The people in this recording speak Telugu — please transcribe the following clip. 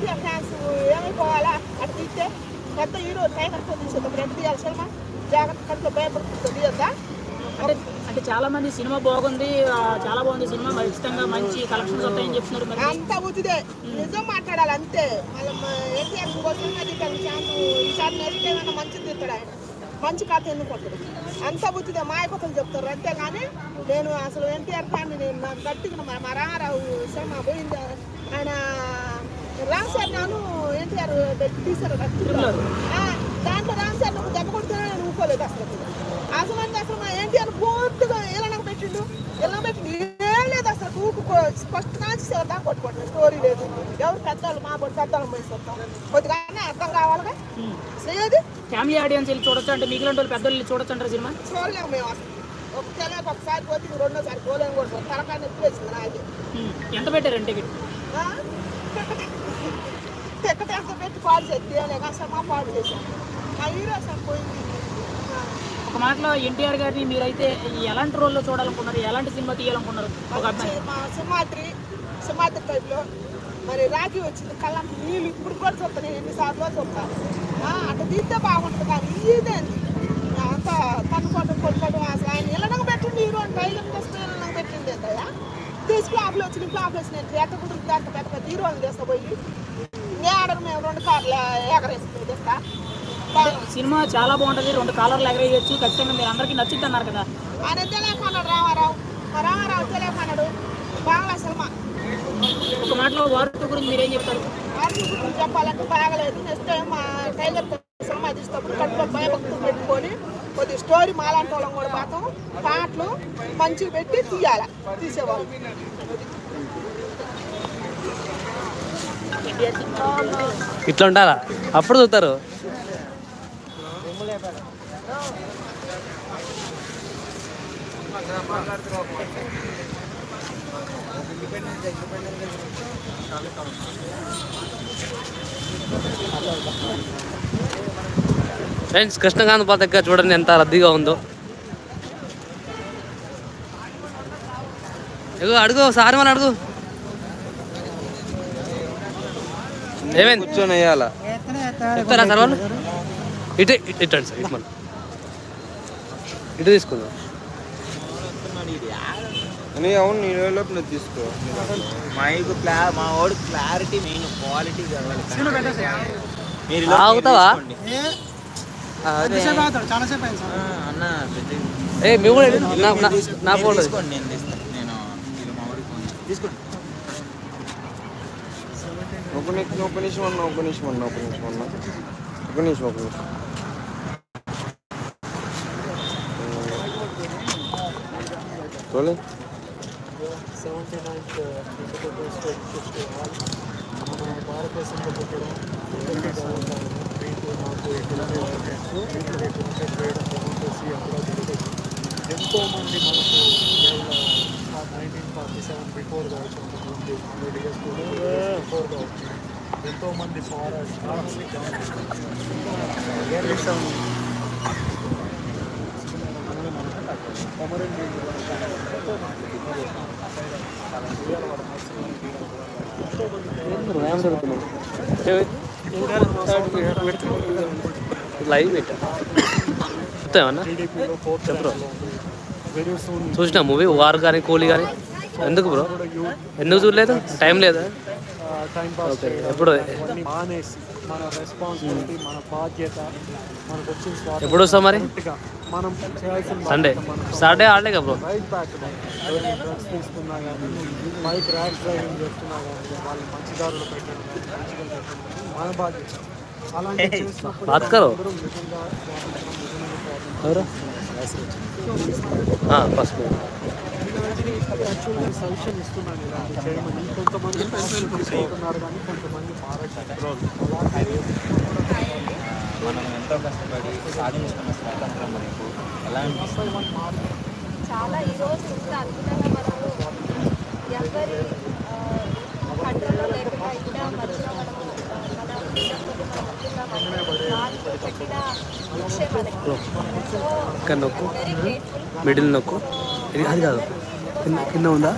ఎన్టీఆర్ ఫ్యాన్స్ ఏమైపోవాలా అటు తీస్తే పెద్ద హీరో టైగర్ తో తీసేటప్పుడు ఎంత తీయాలి సినిమా జాగ్రత్త కంట్లో భయపడుతుంది తీయద్దా అంటే చాలా మంది సినిమా బాగుంది, చాలా బాగుంది సినిమా, ఖచ్చితంగా మంచి కలెక్షన్స్ వస్తాయని చెప్తున్నారు. అంతా ఉచితే నిజం మాట్లాడాలి అంతే. మళ్ళీ ఎన్టీఆర్ సినిమా తీస్తాడు ఛాన్స్ ఈసారి నెక్స్ట్ ఏమైనా మంచిది తీస్తాడు ఆయన, మంచి కథ ఎన్నుకుంటాడు. అంతా ఉచితే మాయకొత్తలు చెప్తారు అంతేగాని నేను అసలు ఎన్టీఆర్ ఫ్యాన్. నేను గట్టిగా మా రామారావు సినిమా పోయింది ఆయన రామ్ సార్ నాను ఎన్టీఆర్ తీశారు దాంట్లో రామ్ సార్ నాకు దెబ్బ కొడుతున్నా నేను ఊకోలేదు అసలు అసలు మా ఎన్టీఆర్ పూర్తిగా ఎలా పెట్టిండు ఏం లేదు అసలు ఊకు ఫస్ట్ నుంచి దాకా కొట్టుకోండి స్టోరీ లేదు. ఎవరు పెద్దవాళ్ళు మా పెద్దవాళ్ళం వయసు వస్తాం కొద్దిగానే అర్థం కావాలిగా లేదు. ఫ్యామిలీ ఆడియన్స్ వెళ్ళి చూడొచ్చు అంటే మిగిలిన వాళ్ళు పెద్దలు చూడొచ్చు అంటారు సినిమా. చూడలేము మేము అసలు ఒకసారి పోతే రెండోసారి పోలేము కూడా తలకాయ నొప్పి వేసింది నాది. ఎంత పెట్టారండి టికెట్? టికెట్ ఎంత పెట్టి పాడు చేస్తే అసలు మా పాడు చేశాను మా హీరో అసలు పోయింది. ఒక మాటలో ఎన్టీఆర్ గారిని మీరైతే ఎలాంటి రోల్లో చూడాలనుకున్నారు, ఎలాంటి సినిమా తీయాలనుకున్నారు? మా సింహాద్రి టైప్లో మరి రాఖీ వచ్చింది కళ్ళ నీళ్ళు ఇప్పుడు కూడా చూస్తాను నేను ఎన్నిసార్లు చూస్తాను అట్లా తీస్తే బాగుంటుంది. కానీ ఇదేంటి అంత కన్నుకోవడం కొట్టుకోవడం అసలు ఆయన ఇళ్ళనకు పెట్టింది హీరో టైలర్ ఇళ్ళనకు పెట్టింది ఏంటయ్యా తీసి ఫ్లాప్లు వచ్చినాయి ఎక్కడ కుదిరితే అంత పెద్ద పెద్ద హీరోలు తీసుకుపోయి ఆడరు మేము 2 కార్లు ఎగరేసుకుని తెస్తా. సినిమా చాలా బాగుంటుంది, 2 కాలర్లు ఎగరేయచ్చు, ఖచ్చితంగా మీరు అందరికీ నచ్చింది అన్నారు కదా. ఆయన తెలియకున్నాడు రామారావు తెలియకున్నాడు బాగా సినిమా. ఒక మాటలో వారు గురించి మీరేం చెప్తారు? వారి గురించి చెప్పాలంటే బాగలేదు. నెక్స్ట్ టైం మా టైగర్ సినిమా తీసేటప్పుడు కడుపులో భయభక్తులు పెట్టుకొని కొద్ది స్టోరీ మాలాంటి వాళ్ళం కూడా పాతం పాటలు మంచిగా పెట్టి తీయాలి తీసేవాళ్ళు. ఇట్లా ఉండాలా అప్పుడు చూస్తారు. ఫ్రెండ్స్ కృష్ణకాంత్ పాత దగ్గర చూడండి ఎంత రద్దీగా ఉందో. అడుగు సార్ మన అడుగు ఏమైంది కూర్చొని వేయాలా చెప్తారా సార్ వాళ్ళు? ఇటు ఇట్టండి సార్ ఇటు ఇటు తీసుకుందాం. అవును నీ లోపు నువ్వు తీసుకో. మా వాడు క్లారిటీ మెయిన్ క్వాలిటీ కావాలి. మీరు ఆగుతావా అన్న నా ఫోన్ తీసుకోండి నేను తీస్తాను. నేను మా వాడికి ఫోన్ తీసుకోండి. ఒక నిమిషం చూడండి. 79th ఇండిపెండెన్స్ డే ఫెస్టివల్ మన భారతదేశంలో పుట్టడం నాకు ఎక్కడనే చేయడం డెమోక్రసీ అక్కడ జరుగుతుంది. ఎంతోమంది మనకు 1947 బిఫోర్ కావచ్చు, 100 years బిఫోర్ కావచ్చు, ఎంతోమంది ఫారెస్ట్ లైవ్ పెట్టామన్నా చూసినా మూవీ వార్ కానీ కూలీ కానీ. ఎందుకు బ్రో ఎందుకు చూడలేదు? టైం లేదా? ఓకే ఎప్పుడు మానేసి మన రెస్పాన్సిబిలిటీ మన బాధ్యత మనకు వచ్చిన ఎప్పుడు వస్తావు మరి? మనం చేయాల్సిన సాటర్డే హాలిడే కదా బ్రో. రైట్ బ్యాక్ డ్రగ్స్ తీసుకున్నా కానీ బైక్ ర్యాష్ డ్రైవింగ్ చేస్తున్నా కానీ వాళ్ళు మంచి దారులు పెట్టడం మన బాధ్యత. అలాంటి చేసినప్పుడు ఫస్ట్ సజెషన్ ఇస్తున్నాను ఇలాంటి చేయమని. కొంతమంది తీసుకుంటున్నారు కానీ కొంతమంది మారట్లేదు. మనం ఎంతో కష్టపడి సాధించుకున్న స్వాతంత్రం మనకు ఎలాంటి చాలా ఈరోజు ఇంత అద్భుతంగా మనము ఎవరి కంట్రోల్లో లేకుండా ఇంకా మంచిగా మనము మన పెట్టిన ఇచ్చే మనకి. ఇక్కడ నొక్కు, మిడిల్ నొక్కు, ఇది అది కాదు కింద ఉందా?